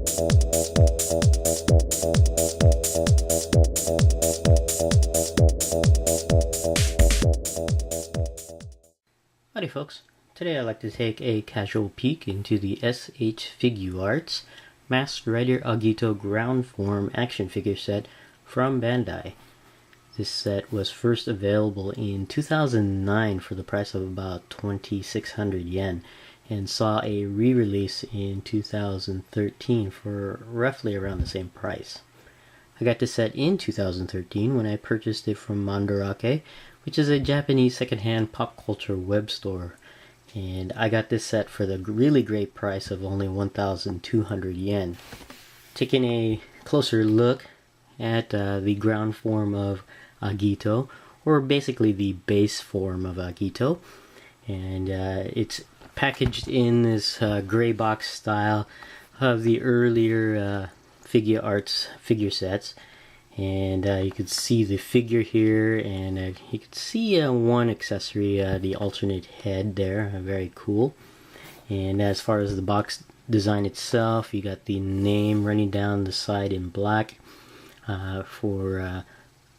Howdy folks, today I'd like to take a casual peek into the S.H.Figuarts Masked Rider Agito ground form action figure set from Bandai. This set was first available in 2009 for the price of about 2,600 yen and saw a re-release in 2013 for roughly around the same price. I got this set in 2013 when I purchased it from Mandarake, which is a Japanese secondhand pop culture web store. And I got this set for the really great price of only 1,200 yen. Taking a closer look at the ground form of Agito, or basically the base form of Agito. And it's packaged in this gray box style of the earlier Figuarts figure sets. And you can see the figure here, and you can see one accessory, the alternate head there, very cool. And as far as the box design itself, you got the name running down the side in black for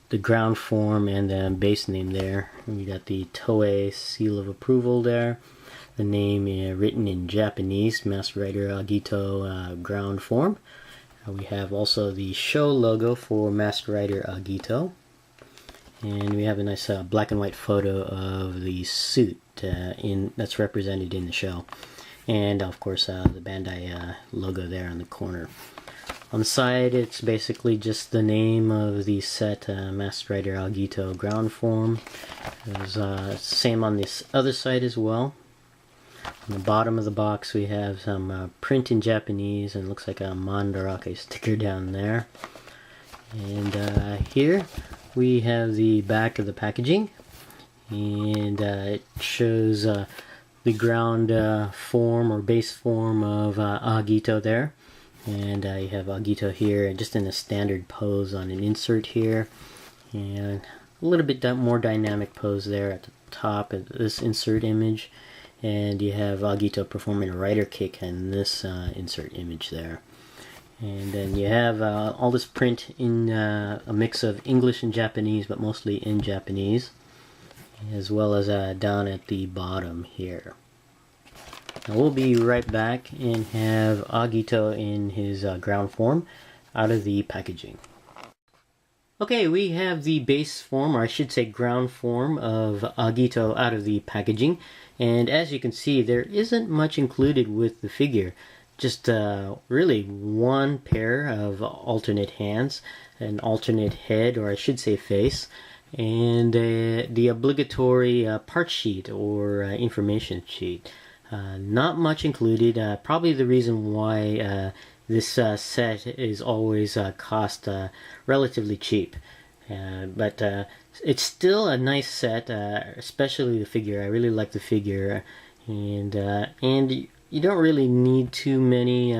the ground form and the base name there. And you got the Toei seal of approval there, the name written in Japanese, Masked Rider Agito ground form. We have also the show logo for Masked Rider Agito, and we have a nice black and white photo of the suit that's represented in the show, and of course the Bandai logo there on the corner. On the side, it's basically just the name of the set, Masked Rider Agito ground form. It's same on this other side as well. On the bottom of the box we have some print in Japanese, and it looks like a Mandarake sticker down there. And here we have the back of the packaging, and it shows the ground form or base form of Agito there. And you have Agito here just in a standard pose on an insert here, and a little bit more dynamic pose there at the top of this insert image. And you have Agito performing a rider kick in this insert image there. And then you have all this print in a mix of English and Japanese, but mostly in Japanese, as well as down at the bottom here. Now we'll be right back and have Agito in his ground form out of the packaging. Okay, we have the base form, or I should say ground form, of Agito out of the packaging. And as you can see, there isn't much included with the figure. Just really one pair of alternate hands, an alternate head, or I should say face, and the obligatory part sheet or information sheet. Not much included. Probably the reason why this set is always cost relatively cheap. But it's still a nice set, especially the figure. I really like the figure, and you don't really need too many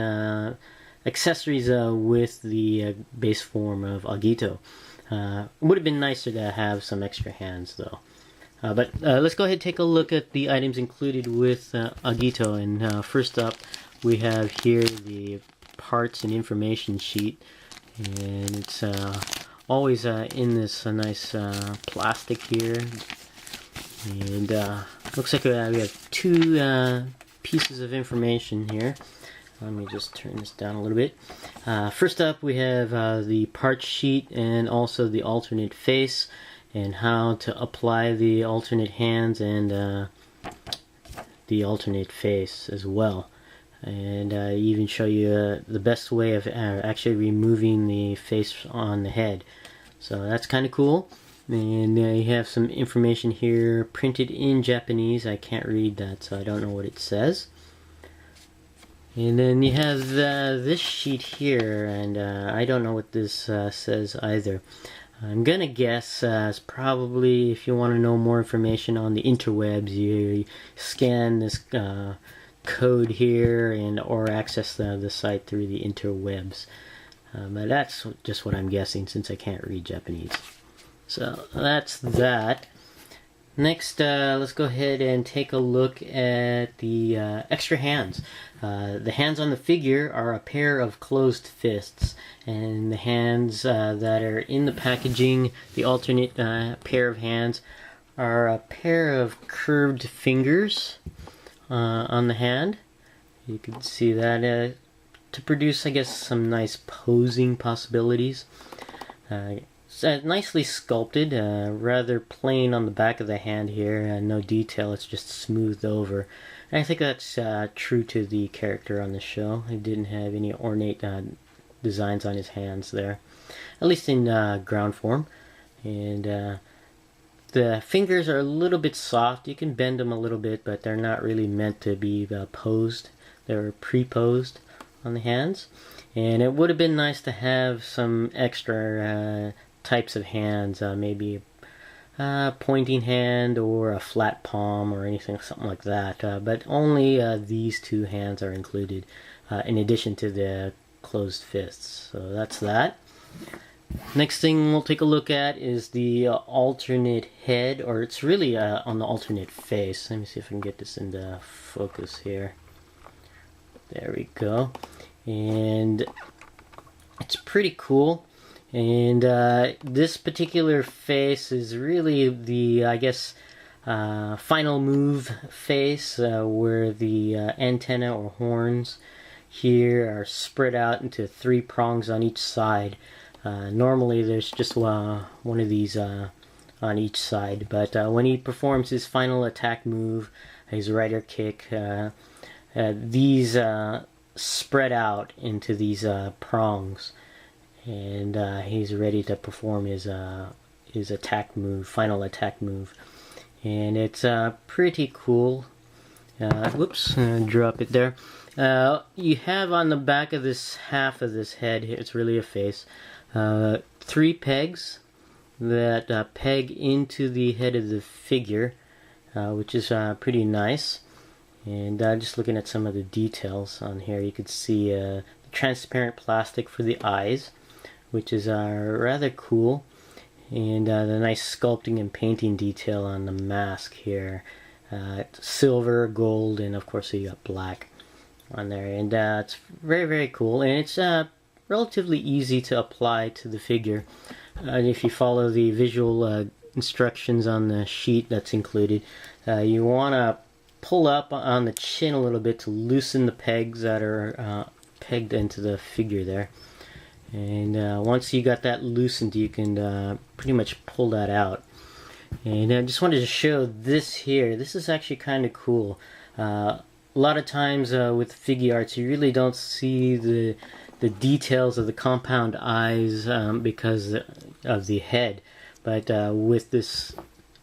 accessories with the base form of Agito. Would have been nicer to have some extra hands though. But let's go ahead and take a look at the items included with Agito. And first up, we have here the parts and information sheet, and it's always in this nice plastic here, and looks like we have two pieces of information here. Let me just turn this down a little bit. First up, we have the part sheet and also the alternate face, and how to apply the alternate hands and the alternate face as well. And even show you the best way of actually removing the face on the head. So that's kind of cool. And you have some information here printed in Japanese. I can't read that, so I don't know what it says. And then you have this sheet here, and I don't know what this says either. I'm gonna guess it's probably, if you want to know more information on the interwebs, you scan this code here and or access the site through the interwebs. But that's just what I'm guessing, since I can't read Japanese. So that's that. Next, let's go ahead and take a look at the extra hands. The hands on the figure are a pair of closed fists, and the hands that are in the packaging, the alternate pair of hands, are a pair of curved fingers on the hand. You can see that to produce, I guess, some nice posing possibilities. It's nicely sculpted, rather plain on the back of the hand here, no detail, it's just smoothed over. And I think that's true to the character on the show. He didn't have any ornate designs on his hands there, at least in ground form. And the fingers are a little bit soft. You can bend them a little bit, but they're not really meant to be posed. They're pre-posed on the hands. And it would have been nice to have some extra types of hands, maybe a pointing hand or a flat palm or something like that. But only these two hands are included, in addition to the closed fists. So that's that. Next thing we'll take a look at is the alternate head, or it's really on the alternate face. Let me see if I can get this into focus here. There we go. And it's pretty cool. And this particular face is really the, I guess, final move face, where the antenna or horns here are spread out into 3 prongs on each side. Normally there's just one of these on each side, but when he performs his final attack move, his rider kick, these spread out into these prongs, and he's ready to perform his attack move, final attack move, and it's pretty cool. Whoops, drop it there. You have on the back of this half of this head, it's really a face, 3 pegs that peg into the head of the figure, which is pretty nice. And just looking at some of the details on here, you could see the transparent plastic for the eyes, which is rather cool, and the nice sculpting and painting detail on the mask here. Silver, gold, and of course you got black on there, and it's very, very cool, and it's relatively easy to apply to the figure. If you follow the visual instructions on the sheet that's included, you want to pull up on the chin a little bit to loosen the pegs that are pegged into the figure there. And once you got that loosened, you can pretty much pull that out. And I just wanted to show this here. This is actually kind of cool. A lot of times with Figuarts, you really don't see the details of the compound eyes because of the head. But with this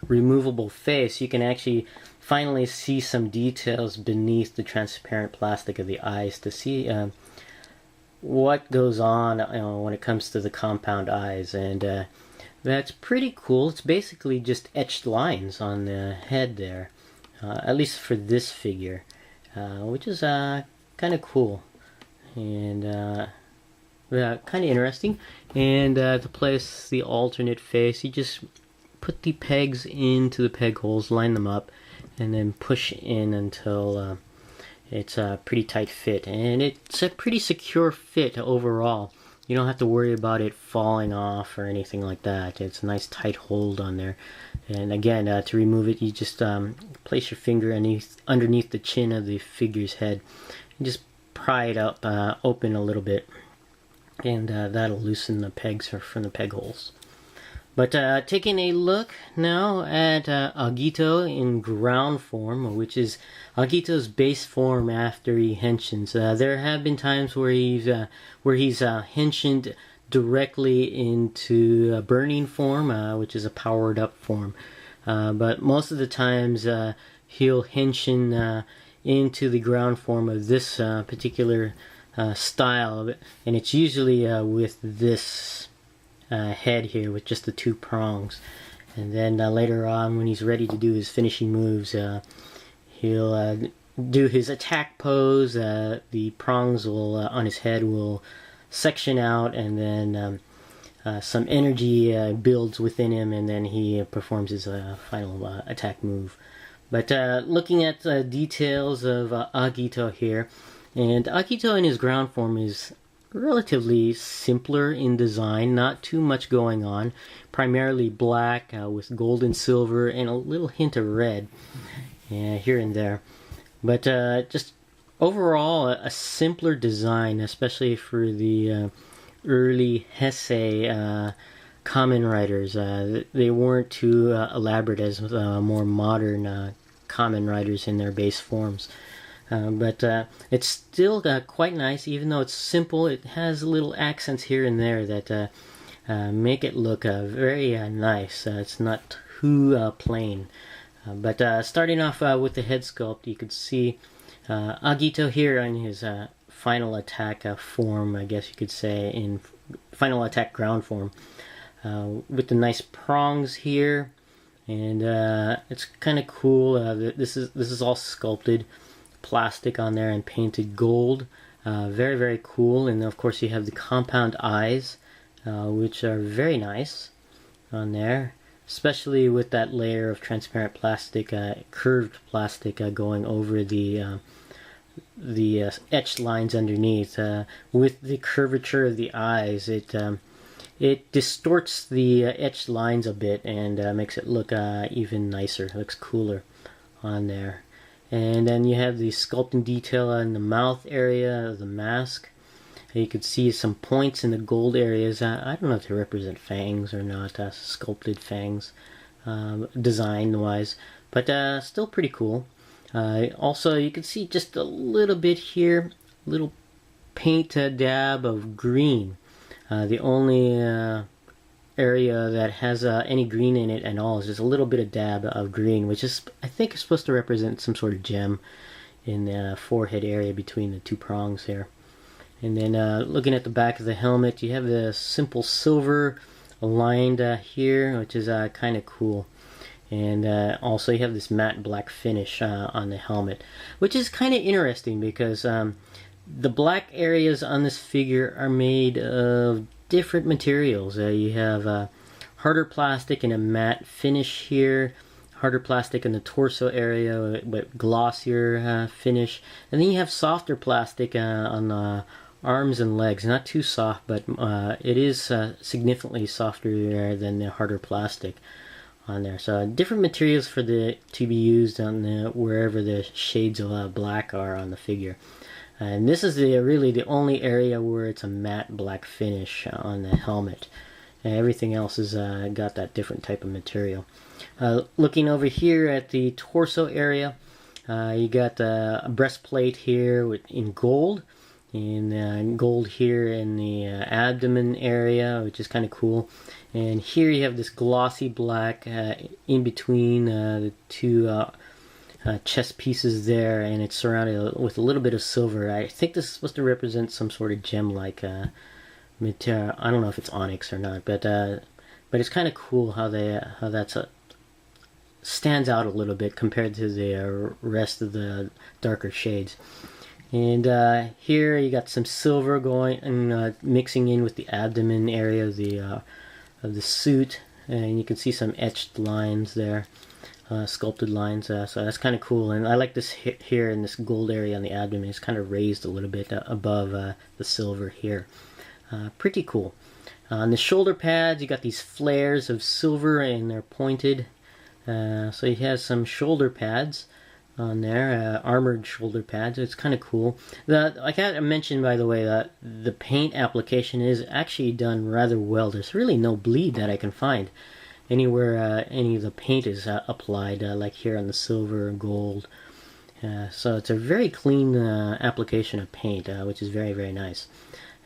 removable face, you can actually finally see some details beneath the transparent plastic of the eyes to see what goes on when it comes to the compound eyes. And that's pretty cool. It's basically just etched lines on the head there, at least for this figure, which is kind of cool and kind of interesting. And to place the alternate face, you just put the pegs into the peg holes, line them up, and then push in until it's a pretty tight fit. And it's a pretty secure fit overall. You don't have to worry about it falling off or anything like that. It's a nice tight hold on there. And again, to remove it, you just place your finger underneath the chin of the figure's head and just pry it up open a little bit, and that'll loosen the pegs from the peg holes. But taking a look now at Agito in ground form, which is Agito's base form after he henshins. There have been times where he's henshined directly into burning form, which is a powered up form. But most of the times he'll henshin into the ground form of this particular style of it, and it's usually with this head here with just the 2 prongs. And then later on, when he's ready to do his finishing moves, he'll do his attack pose. The prongs will on his head will section out, and then some energy builds within him, and then he performs his final attack move. But looking at the details of Agito here, and Agito in his ground form is relatively simpler in design, not too much going on, primarily black with gold and silver and a little hint of red here and there. But just overall a simpler design, especially for the early Heisei Kamen Riders. They weren't too elaborate as more modern Kamen Riders in their base forms. But it's still quite nice, even though it's simple. It has little accents here and there that make it look very nice. It's not too plain. But starting off with the head sculpt, you could see Agito here on his final attack form, I guess you could say, in final attack ground form, with the nice prongs here, and it's kind of cool. This is all sculpted plastic on there and painted gold. Very, very cool. And of course you have the compound eyes, which are very nice on there, especially with that layer of transparent plastic, curved plastic going over the etched lines underneath. With the curvature of the eyes, it distorts the etched lines a bit and makes it look even nicer. It looks cooler on there. And then you have the sculpting detail on the mouth area of the mask. You could see some points in the gold areas. I don't know if they represent fangs or not, sculpted fangs, design-wise, but still pretty cool. Also, you can see just a little bit here, little paint dab of green. The only area that has any green in it at all is just a little bit of dab of green, which is, I think, is supposed to represent some sort of gem in the forehead area between the two prongs here. And then looking at the back of the helmet, you have the simple silver aligned here, which is kind of cool. And also you have this matte black finish on the helmet, which is kind of interesting because the black areas on this figure are made of different materials. You have harder plastic and a matte finish here, harder plastic in the torso area but glossier finish, and then you have softer plastic on the arms and legs. Not too soft, but it is significantly softer than the harder plastic on there. So different materials for to be used on wherever the shades of black are on the figure. And this is really the only area where it's a matte black finish on the helmet. And everything else has got that different type of material. Looking over here at the torso area, you got a breastplate here in gold, and gold here in the abdomen area, which is kind of cool. And here you have this glossy black in between the two chest pieces there, and it's surrounded with a little bit of silver. I think this is supposed to represent some sort of gem-like material. I don't know if it's onyx or not, but it's kind of cool how that's stands out a little bit compared to the rest of the darker shades. And here you got some silver going and mixing in with the abdomen area of the suit, and you can see some etched lines there. Sculpted lines, so that's kind of cool. And I like this here in this gold area on the abdomen. It's kind of raised a little bit above the silver here. Pretty cool. On the shoulder pads, you got these flares of silver and they're pointed. So he has some shoulder pads on there, armored shoulder pads. It's kind of cool. Like I mentioned, by the way, that the paint application is actually done rather well. There's really no bleed that I can find anywhere any of the paint is applied, like here on the silver and gold. So it's a very clean application of paint, which is very, very nice.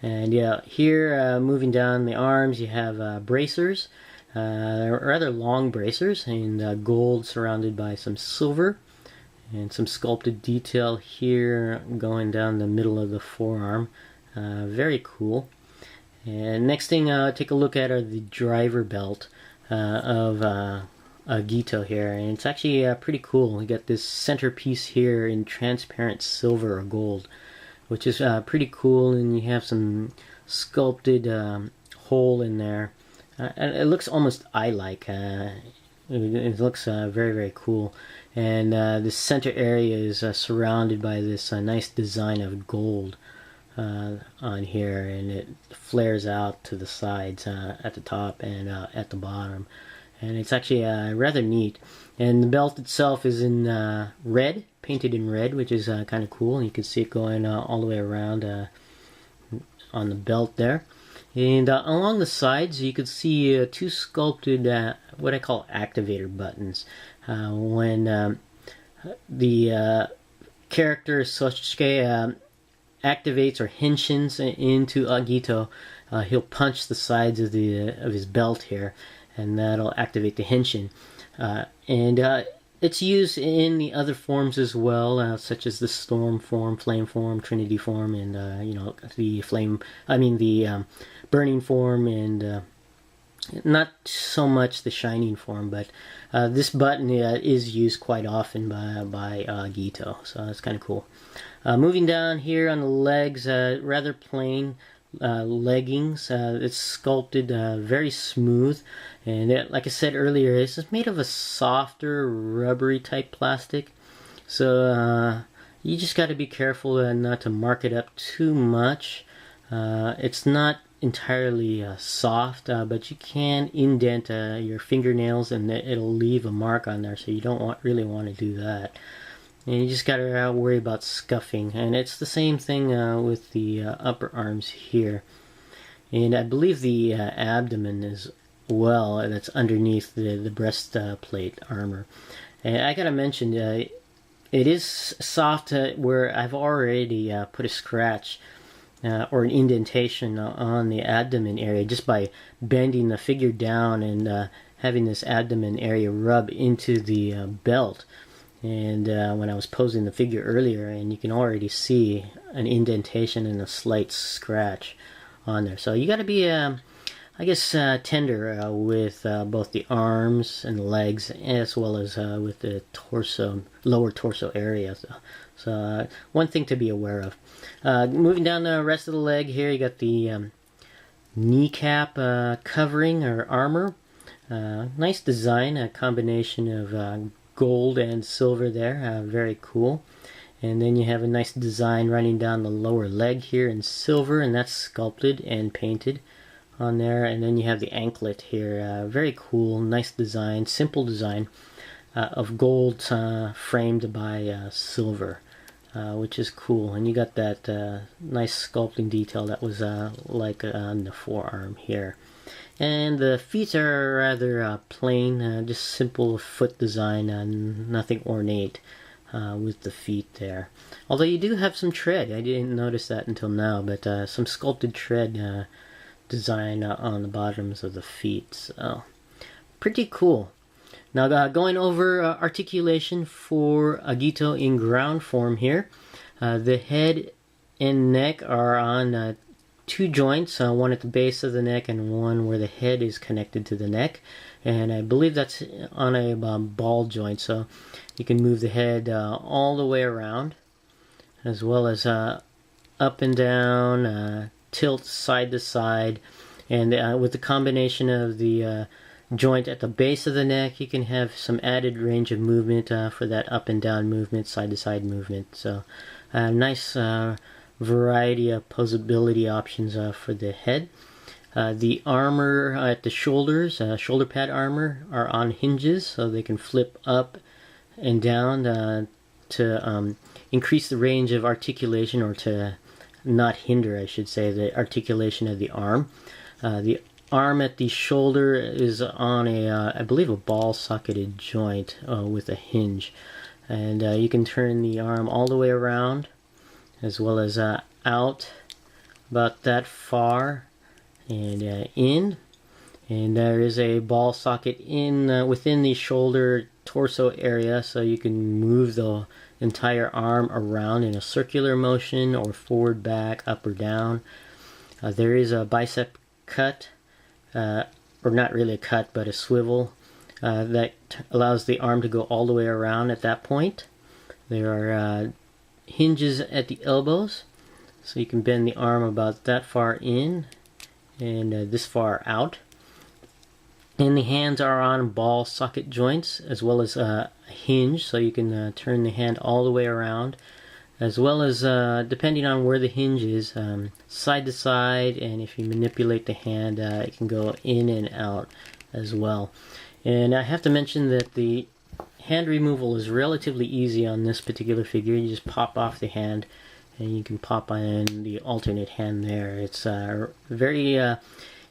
And yeah, here moving down the arms, you have bracers, rather long bracers, in gold surrounded by some silver, and some sculpted detail here going down the middle of the forearm. Very cool. And next thing take a look at are the driver belt of Agito here, and it's actually pretty cool. We got this centerpiece here in transparent silver or gold, which is pretty cool, and you have some sculpted hole in there. And it looks almost eye-like. It looks very, very cool. And the center area is surrounded by this nice design of gold on here, and it flares out to the sides at the top and at the bottom. And it's actually rather neat. And the belt itself is in red, painted in red, which is kind of cool. And you can see it going all the way around on the belt there. And along the sides, you can see two sculpted, what I call activator buttons. When the character S.H.Figuarts activates or henshins into Agito, he'll punch the sides of his belt here, and that'll activate the henshin. And it's used in the other forms as well, such as the storm form, flame form, trinity form, and the burning form, and not so much the shining form. But this button is used quite often by Agito, so that's kind of cool. Moving down here on the legs, rather plain leggings. It's sculpted very smooth, and like I said earlier, it's just made of a softer, rubbery type plastic. So you just got to be careful not to mark it up too much. It's not entirely soft, but you can indent your fingernails, and it'll leave a mark on there. So you don't really want to do that. And you just gotta worry about scuffing. And it's the same thing with the upper arms here. And I believe the abdomen as well, that's underneath the breastplate armor. And I gotta mention, it is soft where I've already put a scratch or an indentation on the abdomen area just by bending the figure down and having this abdomen area rub into the belt. And when I was posing the figure earlier, and you can already see an indentation and a slight scratch on there. So you got to be, I guess, tender with both the arms and the legs, as well as with the torso, lower torso area. So one thing to be aware of. Moving down the rest of the leg here, you got the kneecap covering or armor. Nice design, a combination of gold and silver there, very cool. And then you have a nice design running down the lower leg here in silver, and that's sculpted and painted on there. And then you have the anklet here, very cool, nice design, simple design of gold framed by silver, which is cool. And you got that nice sculpting detail that was like on the forearm here. And the feet are rather plain, just simple foot design, nothing ornate with the feet there. Although you do have some tread, I didn't notice that until now, but some sculpted tread design on the bottoms of the feet. So, pretty cool. Now going over articulation for Agito in ground form here. The head and neck are on two joints, one at the base of the neck and one where the head is connected to the neck, and I believe that's on a ball joint, so you can move the head all the way around, as well as up and down, tilt side to side, and with the combination of the joint at the base of the neck, you can have some added range of movement for that up and down movement, side to side movement. So nice variety of posability options for the head. The armor at the shoulders, shoulder pad armor, are on hinges, so they can flip up and down to increase the range of articulation, or to not hinder, I should say, the articulation of the arm. The arm at the shoulder is on I believe a ball socketed joint with a hinge, and you can turn the arm all the way around, as well as out about that far and in. And there is a ball socket in within the shoulder torso area, so you can move the entire arm around in a circular motion, or forward, back, up or down. There is a bicep cut, or not really a cut, but a swivel that allows the arm to go all the way around at that point. There are hinges at the elbows, so you can bend the arm about that far in and this far out. And the hands are on ball socket joints, as well as a hinge, so you can turn the hand all the way around, as well as, depending on where the hinge is, side to side, and if you manipulate the hand, it can go in and out as well. And I have to mention that the hand removal is relatively easy on this particular figure. You just pop off the hand, and you can pop on the alternate hand there. It's very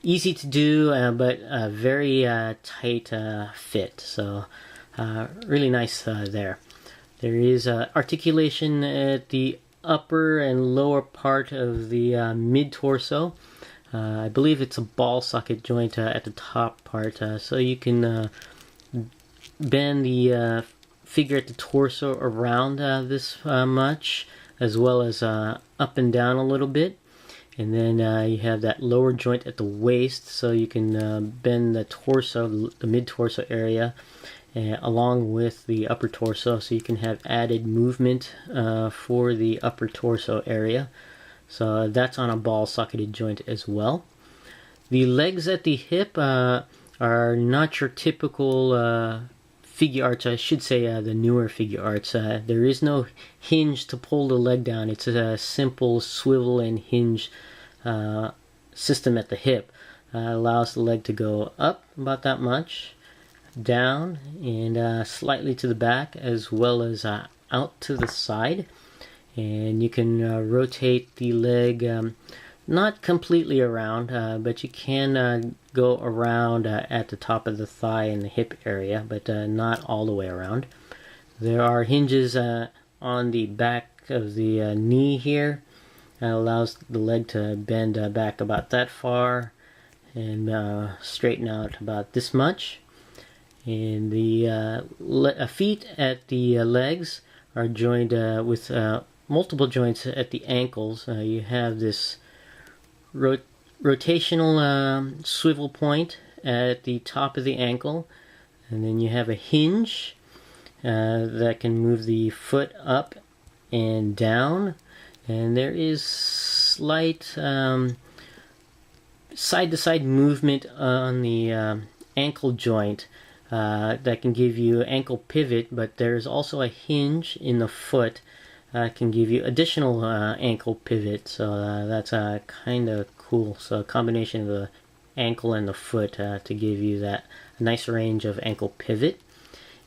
easy to do, but a very tight fit, so really nice there. There is articulation at the upper and lower part of the mid-torso. I believe it's a ball socket joint at the top part, so you can bend the figure at the torso around this much, as well as up and down a little bit. And then you have that lower joint at the waist, so you can bend the torso, the mid-torso area, along with the upper torso, so you can have added movement for the upper torso area. So that's on a ball socketed joint as well. The legs at the hip are not your typical Figuarts. I should say the newer Figuarts. There is no hinge to pull the leg down. It's a simple swivel and hinge system at the hip. Allows the leg to go up about that much, down, and slightly to the back, as well as out to the side. And you can rotate the leg not completely around, but you can go around at the top of the thigh and the hip area, but not all the way around. There are hinges on the back of the knee here. That allows the leg to bend back about that far and straighten out about this much. And the feet at the legs are joined with multiple joints at the ankles. You have this rotational swivel point at the top of the ankle, and then you have a hinge that can move the foot up and down, and there is slight side-to-side movement on the ankle joint that can give you ankle pivot, but there's also a hinge in the foot can give you additional ankle pivot, so that's kind of cool. So a combination of the ankle and the foot to give you that nice range of ankle pivot.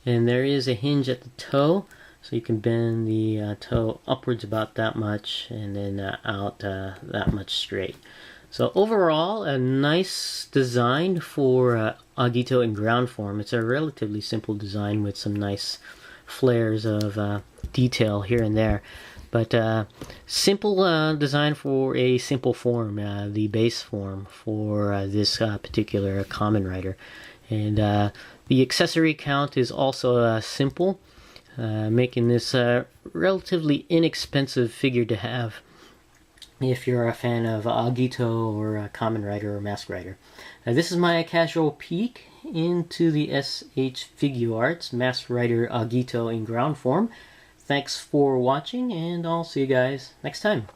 And there is a hinge at the toe, so you can bend the toe upwards about that much, and then out that much straight. So overall, a nice design for Agito in ground form. It's a relatively simple design with some nice flares of detail here and there, but simple design for a simple form, the base form for this particular Kamen Rider. And the accessory count is also simple, making this a relatively inexpensive figure to have if you're a fan of Agito or Kamen Rider or Mask Rider. This is my casual peek into the S.H.Figuarts Mask Rider Agito in ground form. Thanks for watching, and I'll see you guys next time.